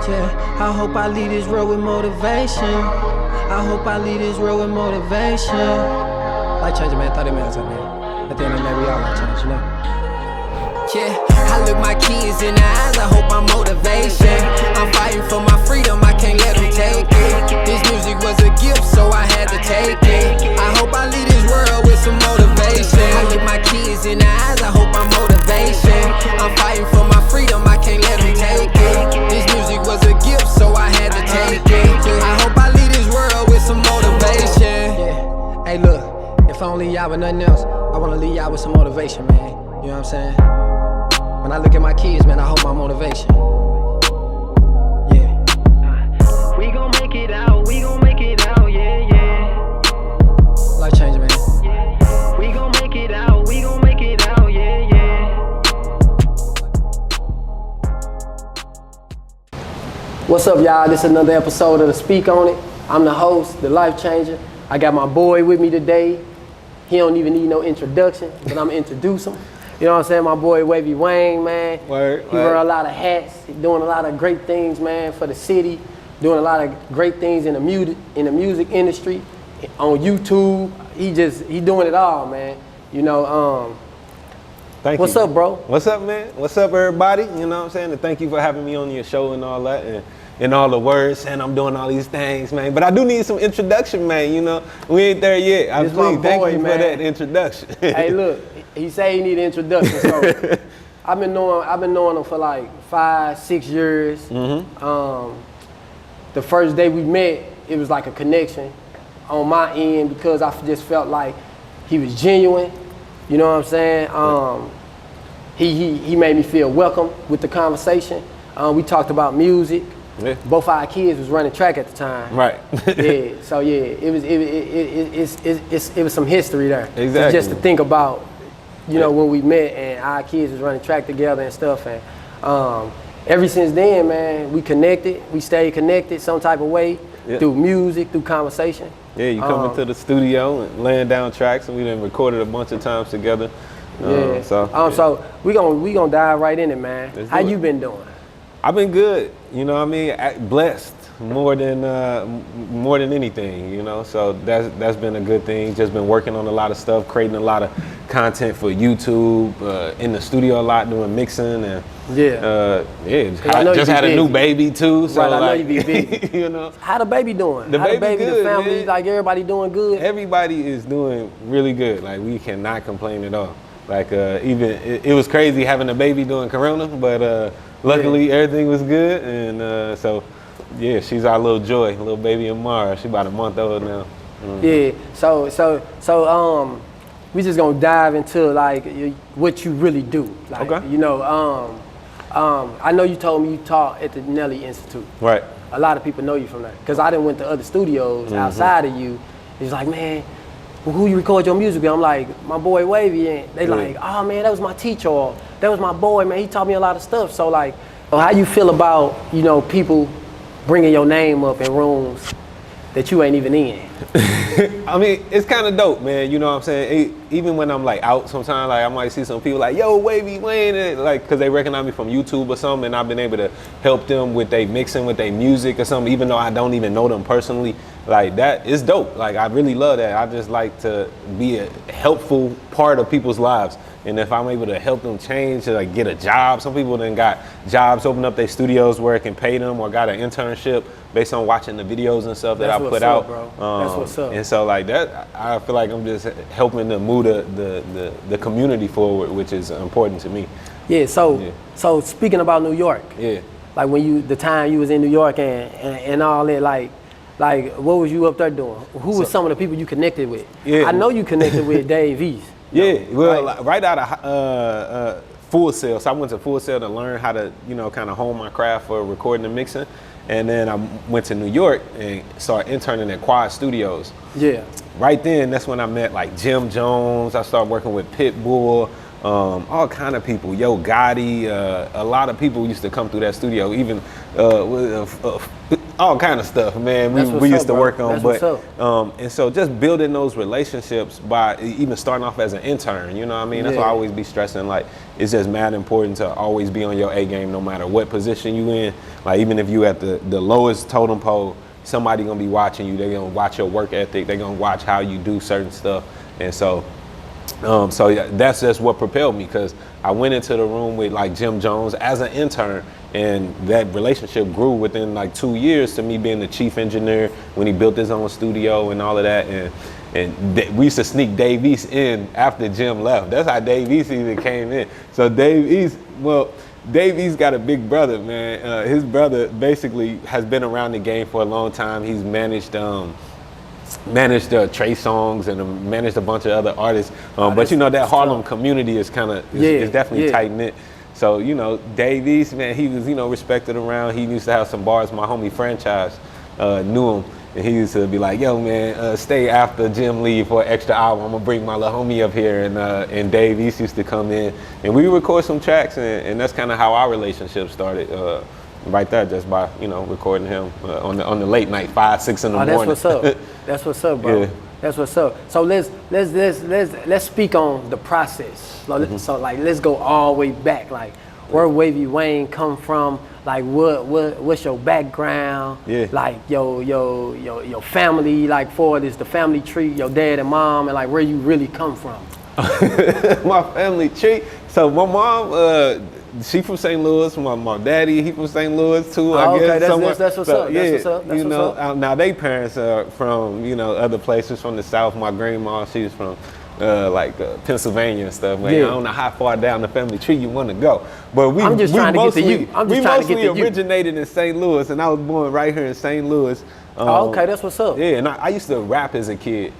Yeah, I hope I leave this road with motivation. I hope I leave this road with motivation. Life changing, man, 30 minutes, man. At the end of the day, we all life change, you know? Yeah, I look my kids in the eyes, I hope I'm motivation. I'm fighting for my freedom, I can't let them take it. This music was a gift, so I had to take it. I hope I leave this world with some motivation. I look my kids in the eyes, I hope I'm motivation. I'm fighting for my freedom, I can't let them take it. This music was a gift, so I had to take it. I hope I leave this world with some motivation. Yeah, hey look, if I don't leave y'all with nothing else, I wanna leave y'all with some motivation, man. You know what I'm saying? When I look at my kids, man, I hope my motivation. Yeah. We gon' make it out, we gon' make it out, yeah, yeah. Life changing, man. Yeah. We gon' make it out, we gon' make it out, yeah, yeah. What's up, y'all? This is another episode of the Speak On It. I'm the host, the life changer. I got my boy with me today. He don't even need no introduction, but I'm gonna introduce him. You know what I'm saying? My boy Wavy Wayne, man. He wear a lot of hats. He doing a lot of great things, man, for the city. Doing a lot of great things in the music industry, on YouTube. He doing it all, man. You know, Thank what's you. up, bro? What's up, man? What's up, everybody? You know what I'm saying? And thank you for having me on your show and all that, and all the words, and I'm doing all these things, man. But I do need some introduction, man. You know, we ain't there yet. This my boy, thank you man. for that introduction. Hey, look, he say he need an introduction, so I've been knowing him for like 5-6 years. Mm-hmm. The first day we met, it was like a connection on my end because I just felt like he was genuine. You know what I'm saying? He made me feel welcome with the conversation. We talked about music. Yeah. Both our kids was running track at the time. Right. Yeah. So yeah, it was some history there. Exactly. So just to think about, you know, when we met and our kids was running track together and stuff, and ever since then, man, we connected. We stayed connected some type of way through music, through conversation. Yeah, you come into the studio and laying down tracks, and we done recorded a bunch of times together. Yeah. So we gonna dive right in it, man. How you been doing? I've been good, you know what I mean? Blessed more than anything, you know? So that's been a good thing. Just been working on a lot of stuff, creating a lot of content for YouTube, in the studio a lot, doing mixing and just had a new baby too. So right, I know you be busy. you know? How the baby doing? The How the baby, good, the family, man. like everybody doing good? Everybody is doing really good. Like we cannot complain at all. Like even it was crazy having a baby during Corona, but luckily everything was good, and so yeah, she's our little joy, little baby Amara. She's about a month old now. Yeah. So we just gonna dive into like what you really do. Like, Okay. You know, I know you told me you taught at the Nelly Institute. Right. A lot of people know you from that because I done went to other studios outside of you. It's like, man, who you record your music with? I'm like, my boy Wavy, and they like, oh man, that was my teacher, or that was my boy, man, he taught me a lot of stuff. So like, how you feel about, you know, people bringing your name up in rooms that you ain't even in? I mean, it's kind of dope, man. You know what I'm saying? Even when I'm like out sometimes, like I might see some people like, yo, Wavy Wayne, and, like, because they recognize me from YouTube or something, and I've been able to help them with their mixing, with their music or something, even though I don't even know them personally. Like, that is dope. Like, I really love that. I just like to be a helpful part of people's lives. And if I'm able to help them change, like get a job, some people then got jobs, open up their studios where it can pay them, or got an internship based on watching the videos and stuff that I put out. Bro. That's what's up. And so like that, I feel like I'm just helping to move the community forward, which is important to me. Yeah. So speaking about New York. Yeah. Like when the time you was in New York and all that, like what was you up there doing? Who was some of the people you connected with? Yeah. I know you connected with Dave East. Yeah, well, right out of Full Sail. So I went to Full Sail to learn how to, you know, kind of hone my craft for recording and mixing. And then I went to New York and started interning at Quad Studios. Yeah. Right then, that's when I met like Jim Jones. I started working with Pitbull, all kind of people. Yo Gotti, a lot of people used to come through that studio. Even all kind of stuff, man. We used to work on, and so just building those relationships by even starting off as an intern. You know what I mean? That's why I always be stressing, like, it's just mad important to always be on your A game, no matter what position you in. Like, even if you at the lowest totem pole, somebody gonna be watching you. They're gonna watch your work ethic. They're gonna watch how you do certain stuff. And so yeah, that's just what propelled me, because I went into the room with like Jim Jones as an intern, and that relationship grew within like 2 years to me being the chief engineer when he built his own studio and all of that. And we used to sneak Dave East in after Jim left. That's how Dave East even came in. So Dave East got a big brother, man. His brother basically has been around the game for a long time. He's managed Trey Songz and managed a bunch of other artists. But you know, that Harlem community is kind of, is definitely tight knit. So, you know, Dave East, man, he was, you know, respected around. He used to have some bars. My homie Franchise knew him. And he used to be like, yo, man, stay after Jim leave for an extra hour. I'm going to bring my little homie up here. And Dave East used to come in. And we would record some tracks. And that's kind of how our relationship started. Right there, just by, you know, recording him on the late night, 5, 6 in the morning. That's what's up. That's what's up, bro. Yeah. That's what's up. So let's speak on the process. So like, let's go all the way back. Like, where Wavy Wayne come from? Like, what's your background? Yeah. Like your family. Like, for this, the family tree, your dad and mom, and like where you really come from. My family tree. So my mom, she from St. Louis. My daddy, he from St. Louis too. I guess. That's what's up. Yeah, that's what's up. That's you what's know, up. now they parents are from, you know, other places from the South. My grandma, she's from Pennsylvania and stuff. Like, I don't know how far down the family tree you want to go, but we mostly originated in St. Louis, and I was born right here in St. Louis. Okay, that's what's up. Yeah, and I used to rap as a kid.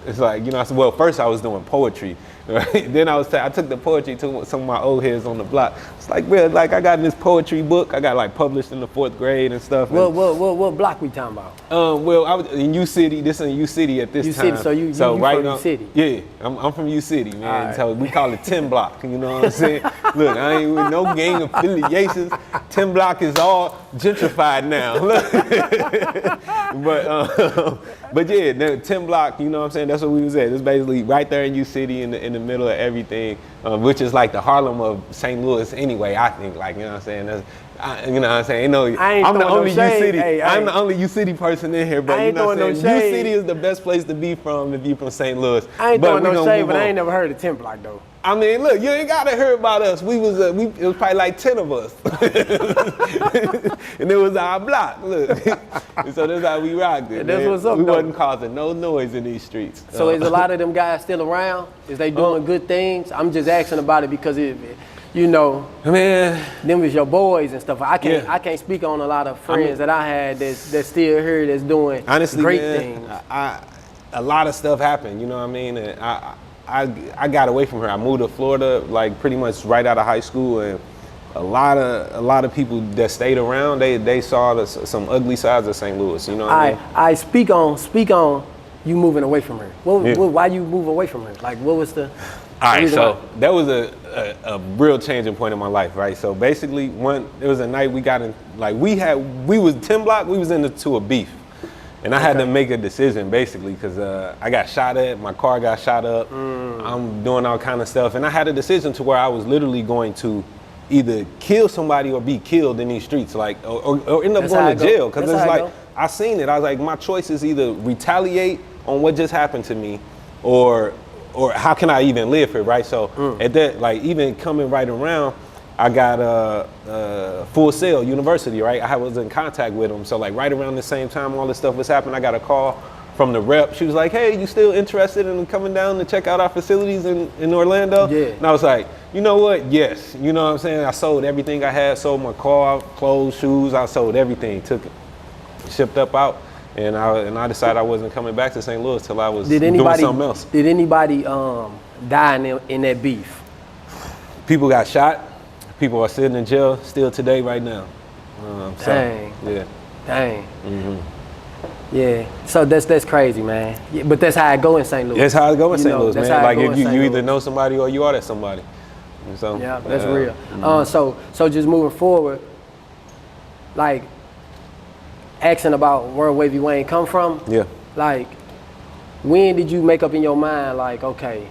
It's like, you know, well, first I was doing poetry. Right? Then I took the poetry to some of my old heads on the block. It's like, well, like I got in this poetry book. I got like published in the 4th grade and stuff. What block we talking about? Well, I was in U City. This in U City at this time. U City, so you right from U City? Yeah, I'm from U City, man. Right. So we call it 10 block. You know what I'm saying? Look, I ain't with no gang affiliations. 10 block is all gentrified now. But yeah, the 10 block. You know what I'm saying? That's what we was at. It's basically right there in U City, in the middle of everything, which is like the Harlem of St. Louis anyway. I think, like, you know what I'm saying? You know what I'm saying? I'm the only U City. I'm the only U City person in here, but you know what I'm saying? U City is the best place to be from if you from St. Louis. I ain't throwing no shade, but I ain't never heard of 10 block though. I mean, look, you ain't gotta hear about us. It was probably like 10 of us, and it was our block. Look, and so that's how we rocked it. That's what's up. We wasn't causing no noise in these streets. So is a lot of them guys still around? Is they doing good things? I'm just asking about it because you know, man, them was your boys and stuff. I can't speak on a lot of friends that I had that's still here that's doing great things. A lot of stuff happened. You know what I mean? And I got away from her. I moved to Florida like pretty much right out of high school, and a lot of people that stayed around, they saw some ugly sides of St. Louis. You know what I mean? I speak on you moving away from her. Why you move away from her? Like, what was the? All right, so that was a real changing point in my life, right? So basically, it was a night we got in, like we was 10 block, we was into a beef. And I had to make a decision, basically, because I got shot at, my car got shot up, I'm doing all kind of stuff. And I had a decision to where I was literally going to either kill somebody or be killed in these streets, like, or end up going to jail. Because it's like, I seen it. I was like, my choice is either retaliate on what just happened to me, or how can I even live here, right? So at that, like, even coming right around, I got Full Sail University, right? I was in contact with them. So like right around the same time all this stuff was happening, I got a call from the rep. She was like, hey, you still interested in coming down to check out our facilities in Orlando? Yeah. And I was like, you know what? Yes. You know what I'm saying? I sold everything I had, sold my car, clothes, shoes. I sold everything, took it, shipped up out. And I decided I wasn't coming back to St. Louis till I was doing something else. Did anybody die in that beef? People got shot. People are sitting in jail still today, right now. Dang. Yeah. Dang. Mm-hmm. Yeah, so that's crazy, man. Yeah, but that's how it go in St. Louis. That's how it go in You St. know, Louis, that's man. how it Like go if in St. you either Louis. know somebody or you are that somebody. So, Yeah, that's real. So just moving forward, like asking about where Wavy Wayne come from. Yeah. Like, when did you make up in your mind, like, okay,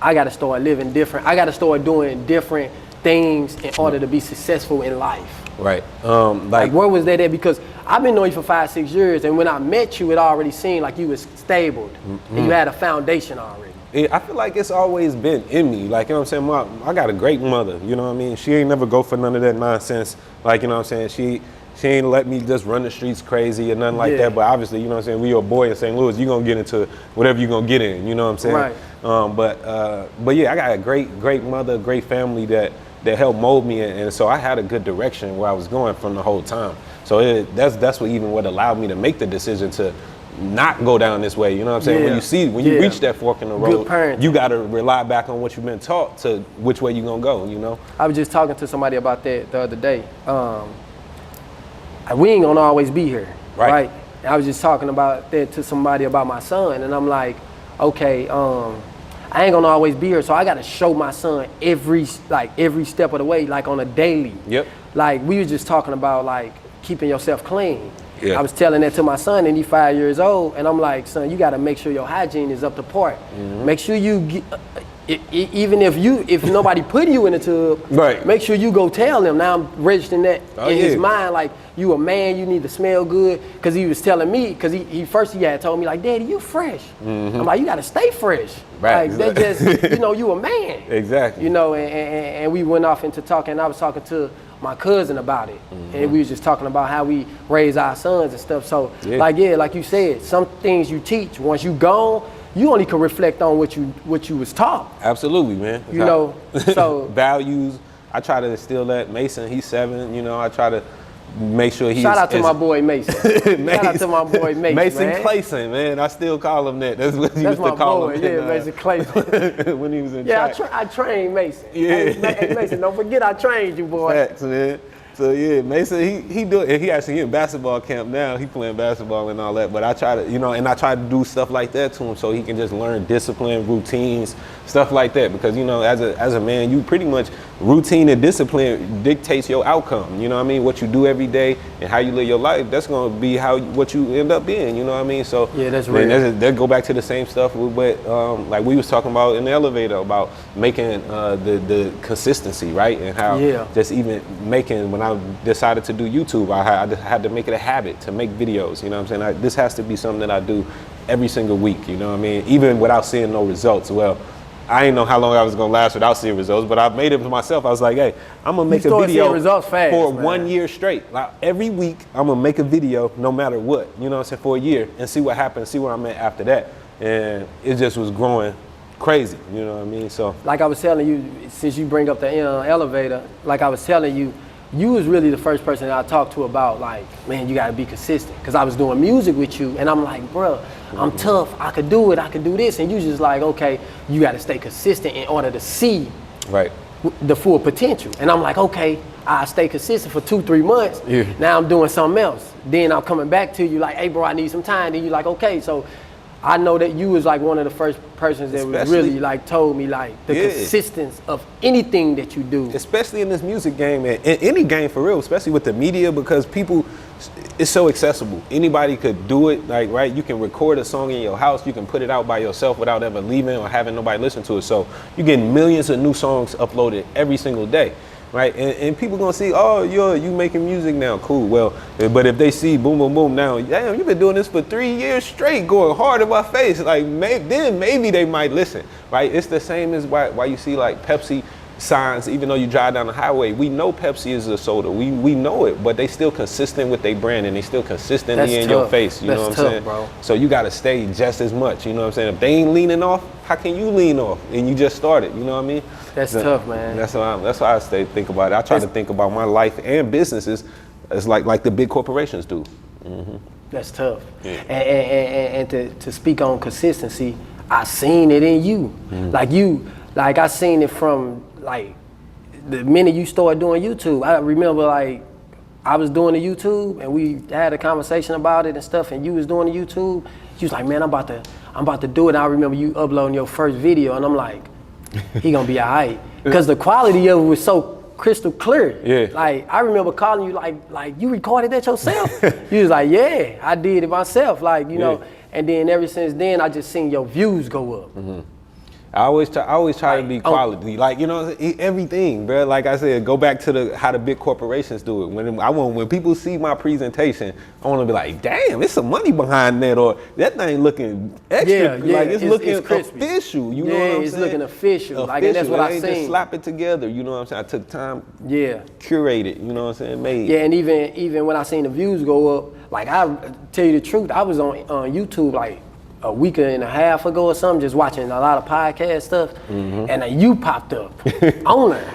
I got to start living different. I got to start doing different things in order to be successful in life. Right. Like, where was that at? Because I've been knowing you for 5-6 years, and when I met you, it already seemed like you was stable, and you had a foundation already. I feel like it's always been in me. Like, you know what I'm saying? I got a great mother, you know what I mean? She ain't never go for none of that nonsense. Like, you know what I'm saying? She ain't let me just run the streets crazy or nothing like that. But obviously, you know what I'm saying? We a boy in St. Louis, you're going to get into whatever you're going to get in, you know what I'm saying? Right. But yeah, I got a great mother, great family that helped mold me. And so I had a good direction where I was going from the whole time. So that's what allowed me to make the decision to not go down this way, you know what I'm saying? When you reach that fork in the road, you got to rely back on what you've been taught to which way you're going to go, you know? I was just talking to somebody about that the other day. We ain't gonna always be here, right? I was just talking about that to somebody about my son, and I'm like, okay, I ain't gonna always be here, so I gotta show my son every step of the way, like on a daily. Yep. Like, we were just talking about like keeping yourself clean. Yeah. I was telling that to my son, and he's 5 years old, and I'm like, son, you gotta make sure your hygiene is up to par. Make sure you get, even if nobody putting you in the tub, right, make sure you go tell them. Now I'm registering that in his mind, like, you a man, you need to smell good. Cause he was telling me, cause he had told me like, Daddy, you fresh. I'm like, you gotta stay fresh. Right. Like, that just, you know, you a man. Exactly. You know, and we went off into talking, and I was talking to my cousin about it. And we was just talking about how we raise our sons and stuff. So like you said, some things you teach, once you gone, you only can reflect on what you was taught. Absolutely, man. You know, so values. I try to instill that. Mason, he's 7. You know, I try to make sure he's. Shout out to my boy Mason. Shout out to my boy Mason. Mason man. Clayson, man. I still call him that. That's what he used to call him. Yeah, Mason Clayson. When he was in track. track. I trained Mason. Yeah. Hey, Mason, don't forget I trained you, boy. Facts, man. So yeah, Mason, he do it. He actually in basketball camp now. He playing basketball and all that. But I try to, and I try to do stuff like that to him so he can just learn discipline, routines, stuff like that. Because as a man, you pretty much routine and discipline dictates your outcome. You know what I mean? What you do every day and how you live your life. That's gonna be what you end up being. You know what I mean? So yeah, that's real. That go back to the same stuff. But like we was talking about in the elevator about making the consistency, right? And how just even making when I decided to do YouTube, I had to make it a habit to make videos. You know what I'm saying? This has to be something that I do every single week. You know what I mean? Even without seeing no results. Well, I didn't know how long I was gonna last without seeing results, but I made it to myself. I was like, hey, I'm gonna make a video for 1 year straight. Like every week, I'm gonna make a video no matter what. You know what I'm saying? For a year and see what happens, see where I'm at after that. And it just was growing crazy. You know what I mean? So like I was telling you, since you bring up the elevator, like I was telling you, you was really the first person that I talked to about like, man, you gotta be consistent. Cause I was doing music with you and I'm like, bro, I'm tough, I could do it, I could do this. And you just like, okay, you gotta stay consistent in order to see the full potential. And I'm like, okay, I stay consistent for 2-3 months. Yeah. Now I'm doing something else. Then I'm coming back to you like, hey bro, I need some time. Then you like, okay, so I know that you was like one of the first persons that was really like told me like the consistency of anything that you do. Especially in this music game and in any game for real, especially with the media, because people, it's so accessible. Anybody could do it, like, right? You can record a song in your house, you can put it out by yourself without ever leaving or having nobody listen to it. So you're getting millions of new songs uploaded every single day. Right, and people gonna see, oh, you making music now, cool. Well, but if they see boom, boom, boom, now, damn, you've been doing this for 3 years straight, going hard in my face. Like, then maybe they might listen, right? It's the same as why you see like Pepsi signs, even though you drive down the highway. We know Pepsi is a soda, we know it, but they still consistent with their brand and they still consistently in your face. You know what I'm saying? Bro. So you gotta stay just as much. You know what I'm saying? If they ain't leaning off, how can you lean off? And you just started. You know what I mean? That's tough, man. That's why I think about it. I try to think about my life and businesses as like the big corporations do. Mm-hmm. That's tough. Yeah. And to speak on consistency, I seen it in you. Like I seen it from like the minute you started doing YouTube. I remember like I was doing the YouTube and we had a conversation about it and stuff, and you was doing the YouTube, you was like, man, I'm about to do it. And I remember you uploading your first video, and I'm like, he gonna be all right. Because the quality of it was so crystal clear. Yeah. Like, I remember calling you like you recorded that yourself? You was like, yeah, I did it myself. Like, you know, and then ever since then, I just seen your views go up. Mm-hmm. I always try to be quality, like, you know, everything, bro. Like I said, go back to how the big corporations do it. When people see my presentation, I want to be like, damn, it's some money behind that, or that thing looking extra, like it's looking official. You know what I'm saying? It's looking official. Like, and that's what I seen. Just slap it together. You know what I'm saying? I took time. Yeah. Curate it. You know what I'm saying? Made. Yeah, and even when I seen the views go up, like, I tell you the truth, I was on YouTube like a week and a half ago or something, just watching a lot of podcast stuff, and you popped up on there.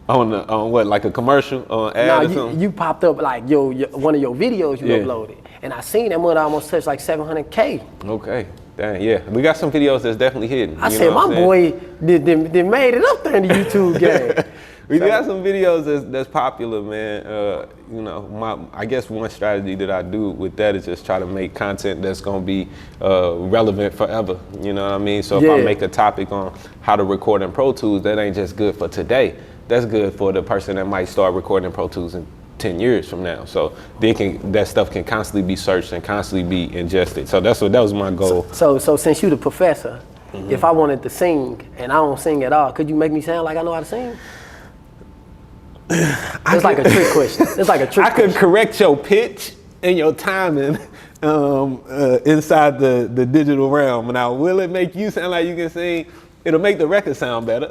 On what, like a commercial ad or something? You popped up like one of your videos you uploaded, and I seen that mother almost touched like 700K. Okay, dang, yeah, we got some videos that's definitely hidden. I said, my boy did made it up there in the YouTube game. We got some videos that's popular, man. You know, I guess one strategy that I do with that is just try to make content that's gonna be relevant forever. You know what I mean? So if I make a topic on how to record in Pro Tools, that ain't just good for today. That's good for the person that might start recording in Pro Tools in 10 years from now. So that stuff can constantly be searched and constantly be ingested. So that was my goal. So since you the professor, if I wanted to sing and I don't sing at all, could you make me sound like I know how to sing? It's like a trick question. It's like a trick question. I could correct your pitch and your timing inside the digital realm. Now, will it make you sound like you can sing? It'll make the record sound better.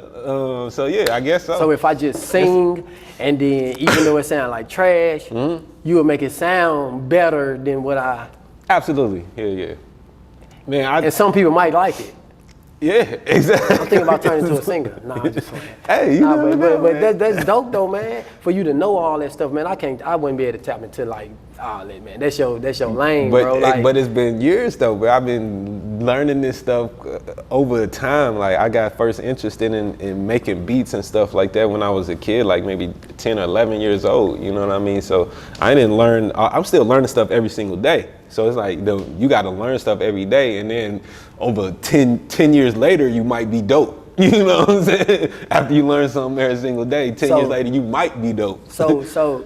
So yeah, I guess so. So if I just sing, and then even though it sounds like trash, you would make it sound better than what I... Absolutely, yeah. Man, and some people might like it. Yeah, exactly. I'm thinking about turning into a singer. Nah, I'm just playing. Hey, you never know, but that's dope though, man. For you to know all that stuff, man. I wouldn't be able to tap into like all that, man. That's your lane, bro. But it's been years though, bro. I've been learning this stuff over time. Like, I got first interested in making beats and stuff like that when I was a kid, like maybe 10 or 11 years old. You know what I mean? So I didn't learn. I'm still learning stuff every single day. So it's like, you got to learn stuff every day, and then over 10 years later, you might be dope. You know what I'm saying? After you learn something every single day, 10 years later, you might be dope. So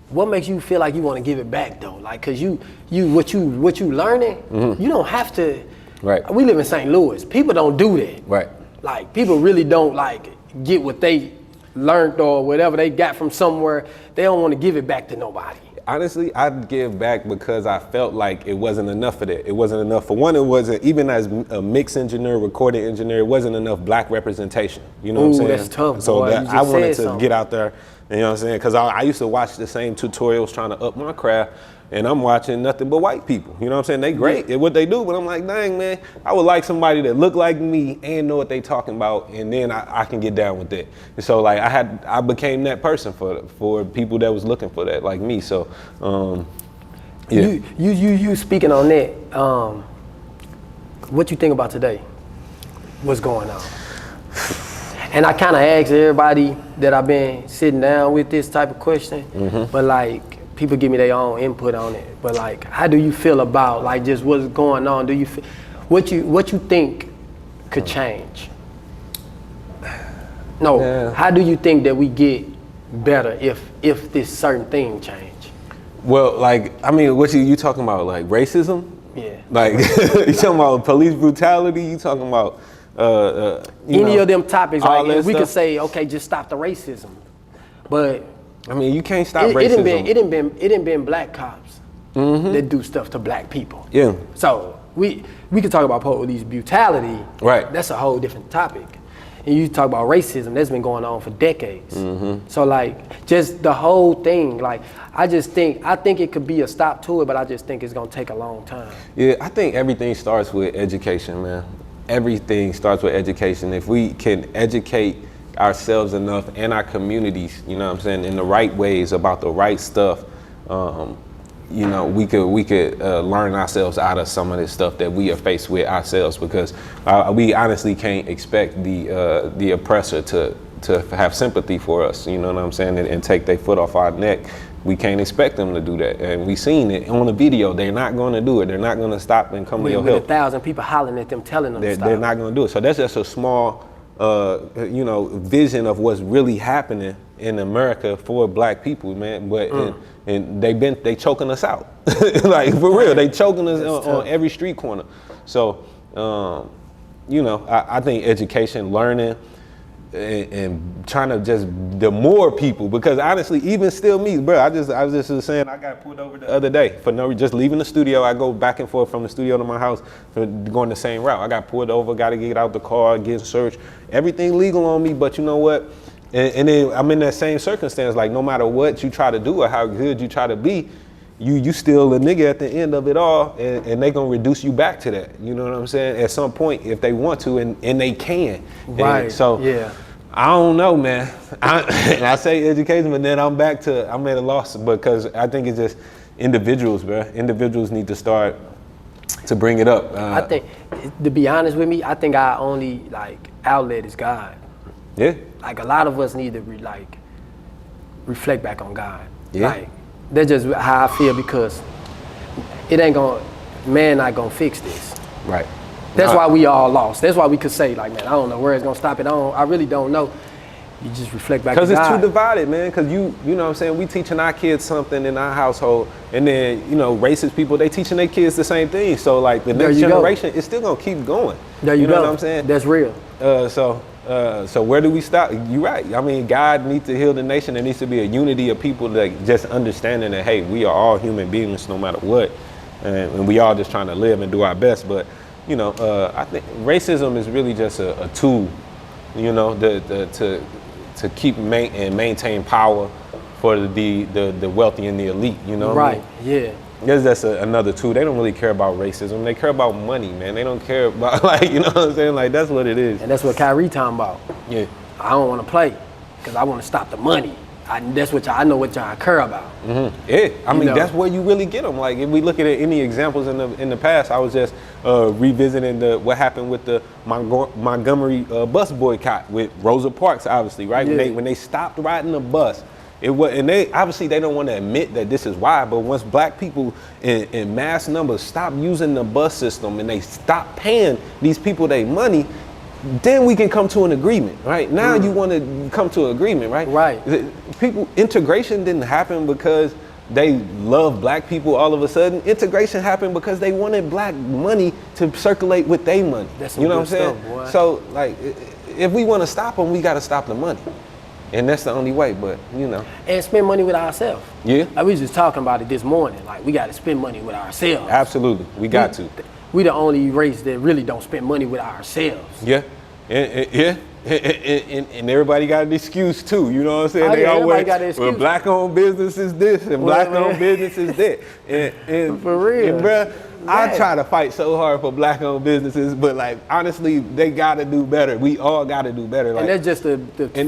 what makes you feel like you want to give it back though? Like, cause what you learning, you don't have to. Right. We live in St. Louis. People don't do that. Right. Like, people really don't like get what they learned or whatever they got from somewhere. They don't want to give it back to nobody. Honestly, I'd give back because I felt like it wasn't enough of that. It wasn't enough. For one, it wasn't, even as a mix engineer, recording engineer, it wasn't enough black representation. You know what I'm saying? That's tough, so boy. I wanted to get out there, you know what I'm saying? Because I used to watch the same tutorials trying to up my craft, and I'm watching nothing but white people. You know what I'm saying? They great at what they do, but I'm like, dang, man, I would like somebody that look like me and know what they talking about, and then I can get down with that. And so, like, I became that person for people that was looking for that, like me. So, yeah. You speaking on that, what you think about today? What's going on? And I kind of asked everybody that I've been sitting down with this type of question, but like, people give me their own input on it. But like, how do you feel about like just what's going on? Do you feel, what you think could change? No, how do you think that we get better if this certain thing change? Well, like, I mean, what you talking about, like racism? Yeah. Like, you talking about police brutality? You talking about any of them topics? Like, we could stuff? say, okay, just stop the racism, but I mean, you can't stop racism. It didn't been black cops that do stuff to black people. Yeah. So we could talk about police brutality. Right. That's a whole different topic. And you talk about racism, that's been going on for decades. So like, just the whole thing, like, I think it could be a stop to it, but I just think it's gonna take a long time. Yeah, I think everything starts with education, man. Everything starts with education. If we can educate ourselves enough and our communities, you know what I'm saying, in the right ways about the right stuff, you know, we could learn ourselves out of some of this stuff that we are faced with ourselves, because we honestly can't expect the oppressor to have sympathy for us, you know what I'm saying, and take their foot off our neck we can't expect them to do that. And we seen it on the video. They're not going to do it. They're not going to stop and come to your help. With 1,000 people hollering at them, telling them to stop. They're not going to do it. So that's just a small, vision of what's really happening in America for black people, man. But and they choking us out, like for real. They choking us on every street corner. So I think education, learning, and trying to just the more people, because honestly, even still me, bro, I was just saying, I got pulled over the other day for just leaving the studio. I go back and forth from the studio to my house for going the same route. I got pulled over, got to get out the car, get searched, everything legal on me. But you know what? And then I'm in that same circumstance. Like no matter what you try to do or how good you try to be, you still a nigga at the end of it all, and they gonna reduce you back to that. You know what I'm saying? At some point, if they want to, and they can. Right. And so yeah. I don't know, man. I say education, but then I'm at a loss because I think it's just individuals, bro. Individuals need to start to bring it up. I think, to be honest with me, I think our only outlet is God. Yeah. Like a lot of us need to reflect back on God. Yeah. Like that's just how I feel, because man not gonna fix this. Right. That's why we all lost. That's why we could say, man, I don't know where it's gonna stop it. I really don't know. You just reflect back to God. Because it's too divided, man. Because you know what I'm saying, we teaching our kids something in our household, and then, racist people, they teaching their kids the same thing. So the next generation, it's still gonna keep going. There you go. know what I'm saying? That's real. So where do we stop? You're right. I mean, God needs to heal the nation. There needs to be a unity of people that just understanding that, hey, we are all human beings no matter what. And we all just trying to live and do our best. But, I think racism is really just a tool, to keep and maintain power for the wealthy and the elite, Right, yeah. That's another tool. They don't really care about racism. They care about money, man. They don't care about, you know what I'm saying? Like, that's what it is. And that's what Kyrie talking about. Yeah. I don't want to play because I want to stop the money. That's what I know what y'all care about. Mm-hmm. Yeah, I mean, that's where you really get them. Like, if we look at any examples in the past, I was just revisiting what happened with the Montgomery bus boycott with Rosa Parks, obviously, right? Yeah. When they stopped riding the bus. And they obviously they don't want to admit that this is why, but once black people in mass numbers stop using the bus system and they stop paying these people their money, then we can come to an agreement, right? Now you want to come to an agreement, right? Right. Integration didn't happen because they love black people all of a sudden. Integration happened because they wanted black money to circulate with their money. That's some you know what I'm good saying? stuff, boy. So if we want to stop them, we got to stop the money. And that's the only way, but And spend money with ourselves. Yeah. We was just talking about it this morning. We got to spend money with ourselves. Absolutely, we got to. We the only race that really don't spend money with ourselves. Yeah, and everybody got an excuse too. You know what I'm saying? Oh, They yeah, always, everybody got an excuse. well, black-owned business is this and black-owned business is that. And For real. and bruh, I Yeah. try to fight so hard for black-owned businesses, but honestly, they gotta do better. We all gotta do better. And that's just the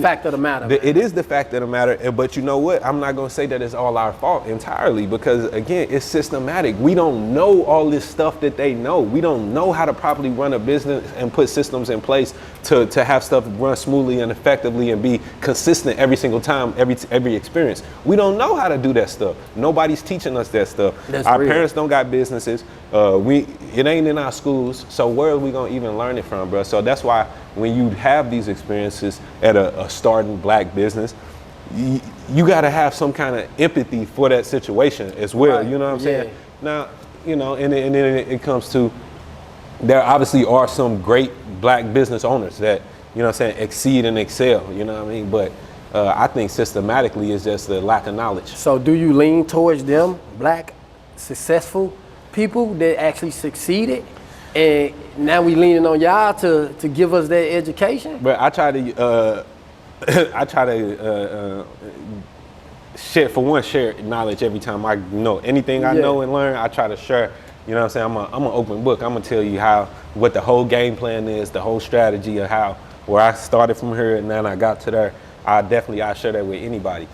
fact of the matter. It is the fact of the matter, but you know what? I'm not gonna say that it's all our fault entirely, because again, it's systematic. We don't know all this stuff that they know. We don't know how to properly run a business and put systems in place to have stuff run smoothly and effectively and be consistent every single time, every experience. We don't know how to do that stuff. Nobody's teaching us that stuff. That's our real. parents don't got businesses. It ain't in our schools, so where are we gonna even learn it from, bro? So that's why when you have these experiences at a starting black business, you gotta have some kind of empathy for that situation as well. Right. You know what I'm saying? Yeah. Now, and then it comes to, there obviously are some great black business owners that, exceed and excel, you know what I mean? But I think systematically it's just a lack of knowledge. So do you lean towards them, black, successful people that actually succeeded, and now we leaning on y'all to give us that education? But I try to share knowledge every time I know anything I know and learn. I try to share. You know what I'm saying? I'm an open book. I'm gonna tell you what the whole game plan is, the whole strategy of where I started from here and then I got to there. I share that with anybody.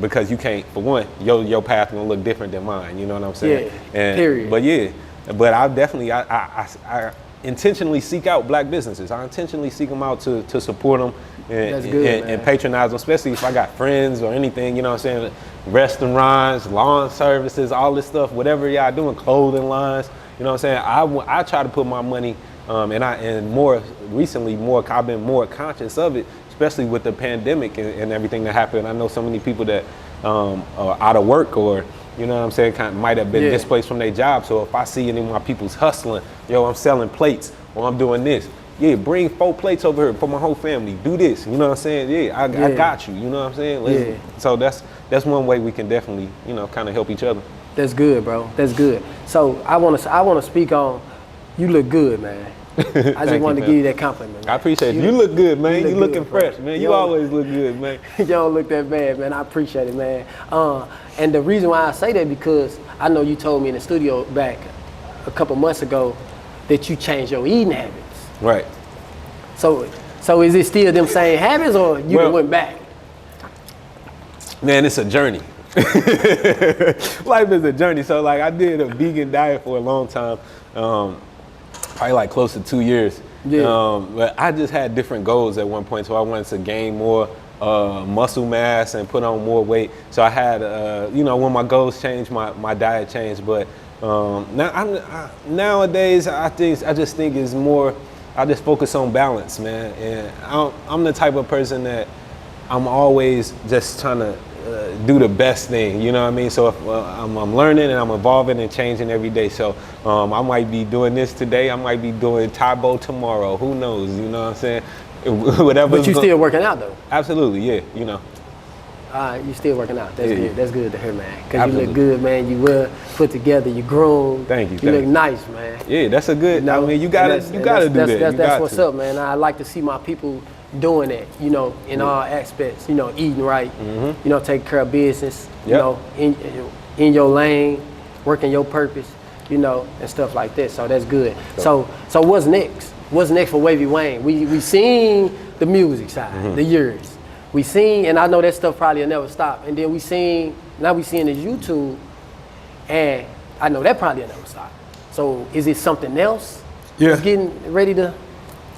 Because you can't, for one, your path gonna look different than mine. You know what I'm saying? Yeah. Period. But I definitely I intentionally seek out black businesses. I intentionally seek them out to support them and patronize them, especially if I got friends or anything, you know what I'm saying? Restaurants, lawn services, all this stuff, whatever y'all doing, clothing lines, you know what I'm saying? I try to put my money, and more recently, I've been more conscious of it, especially with the pandemic and everything that happened. I know so many people that are out of work or, you know what I'm saying, might have been displaced from their job. So if I see any of my people's hustling, yo, I'm selling plates or I'm doing this, bring 4 plates over here for my whole family. Do this, you know what I'm saying? I got you, you know what I'm saying? So that's one way we can definitely, you know, kind of help each other. That's good, bro. That's good. So I want to speak on, you look good, man. I just wanted to give you that compliment, man. I appreciate it. You look good, man. You looking good, fresh, man. You always look good, man. You don't look that bad, man. I appreciate it, man. And the reason why I say that, because I know you told me in the studio back a couple months ago that you changed your eating habits. Right. So is it still them same habits, or you went back? Man, it's a journey. Life is a journey. So like I did a vegan diet for a long time, probably like close to 2 years. But I just had different goals at one point. So I wanted to gain more muscle mass and put on more weight. So I had, you know, when my goals changed, my diet changed. But nowadays, I just think it's more, I just focus on balance, man. And I'm the type of person that I'm always just trying to do the best thing, you know what I mean? So if, I'm learning and I'm evolving and changing every day. So I might be doing this today, I might be doing Taibo tomorrow, who knows, you know what I'm saying? Whatever. But you still working out though? Absolutely, yeah, you know. You still working out. That's good. That's good to hear, man. Because you look good, man. You well put together. You groomed. Thank you. You look nice, man. Yeah, that's a good. You know, I mean, you gotta do that. That's what's up, man. I like to see my people doing that. You know, in all aspects. You know, eating right. You know, taking care of business. You know, in your lane, working your purpose. You know, and stuff like that. So that's good. So what's next? What's next for Wavy Wayne? We seen the music side, the years. We seen, and I know that stuff probably will never stop. And then now we seeing this YouTube, and I know that probably will never stop. So is it something else? That's getting ready to?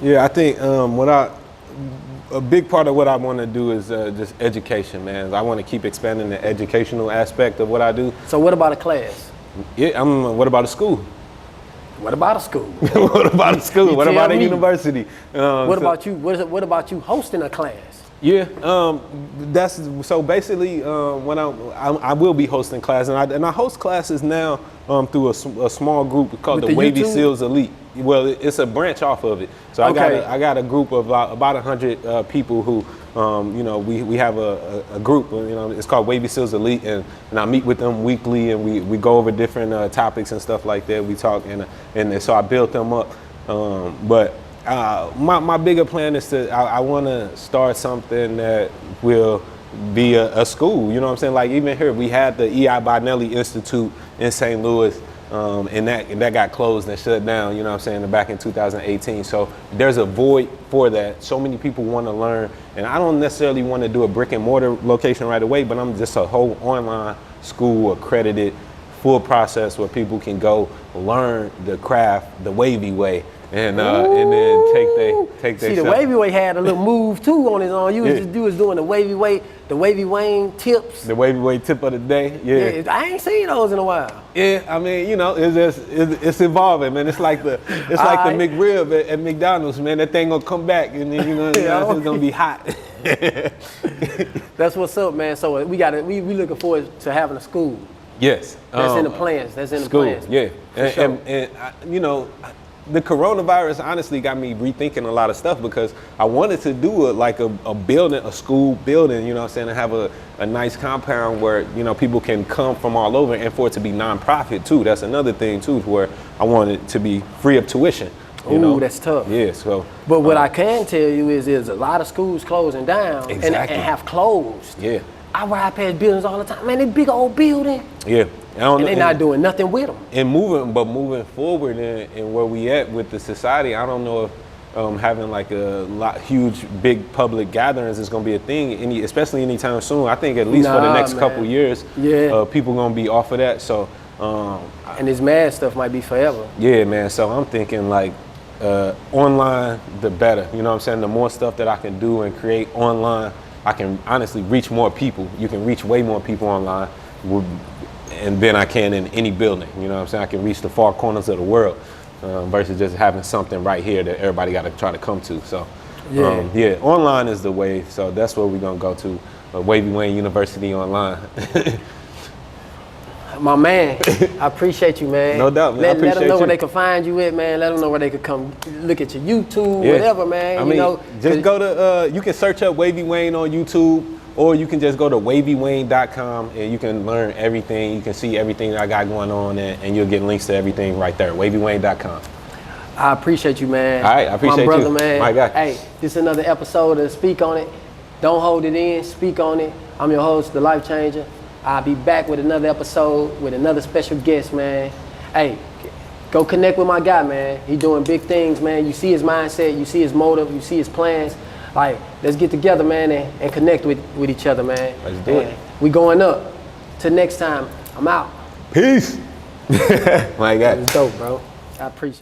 Yeah, I think a big part of what I want to do is just education, man. I want to keep expanding the educational aspect of what I do. So what about a class? Yeah, what about a school? What about a school? What about a school? What about a university? About you? What about you hosting a class? Yeah, that's so basically when I will be hosting classes, and I host classes now through a small group called the Wavy Seals Elite. Well, it's a branch off of it. So I got a group of about 100 people who, you know, we have a group. You know, it's called Wavy Seals Elite, and I meet with them weekly, and we go over different topics and stuff like that. We talk, and so I built them up, but. My bigger plan is I want to start something that will be a school, you know what I'm saying? Like even here, we had the E.I. Bonelli Institute in St. Louis, and that got closed and shut down, you know what I'm saying, back in 2018. So there's a void for that. So many people want to learn, and I don't necessarily want to do a brick and mortar location right away, but I'm just a whole online school, accredited, full process where people can go learn the craft the Wavy way. And then take their See, the Wavy Way had a little move too on his own. You was doing the Wavy Way, the Wavy Wayne tips. The Wavy Way tip of the day. Yeah. I ain't seen those in a while. Yeah, I mean, you know, it's evolving, man. It's like the McRib at McDonald's, man. That thing gonna come back, and then it's gonna be hot. That's what's up, man. So we looking forward to having a school. Yes. That's in the plans. That's in the plans. Yeah. And you know. The coronavirus honestly got me rethinking a lot of stuff because I wanted to do a building, a school building, you know what I'm saying, and have a nice compound where, you know, people can come from all over, and for it to be nonprofit too. That's another thing too, where I want it to be free of tuition. You know? That's tough. Yeah, so. But what I can tell you is a lot of schools closing down and have closed. Yeah. I ride past buildings all the time. Man, they big old building. Yeah. And they're not doing nothing with them. And moving forward and where we at with the society, I don't know if having like huge, big public gatherings is going to be a thing, especially anytime soon. I think at least for the next couple years, people going to be off of that. So, and this mad stuff might be forever. Yeah, man. So I'm thinking like, online, the better. You know what I'm saying? The more stuff that I can do and create online, I can honestly reach more people. You can reach way more people online and than I can in any building. You know what I'm saying? I can reach the far corners of the world versus just having something right here that everybody got to try to come to. So, yeah, online is the way. So that's where we're going to go to. Wavy Wayne University online. My man, I appreciate you, man. No doubt, man. Let them know you. where they can find you at, man. Let them know where they could come look at your YouTube, Yeah. whatever, man. I mean, you know, just go to, you can search up Wavy Wayne on YouTube, or you can just go to wavywayne.com and you can learn everything. You can see everything that I got going on, and you'll get links to everything right there, wavywayne.com. I appreciate you, man. All right, I appreciate my brother, you. Man. My guy. Hey, this is another episode of Speak On It. Don't hold it in, speak on it. I'm your host, The Life Changer. I'll be back with another episode with another special guest, man. Hey, go connect with my guy, man. He doing big things, man. You see his mindset, you see his motive, you see his plans. Like, let's get together, man, and connect with each other, man. Let's do it. We going up. Till next time, I'm out. Peace. My guy. It's dope, bro. I appreciate it.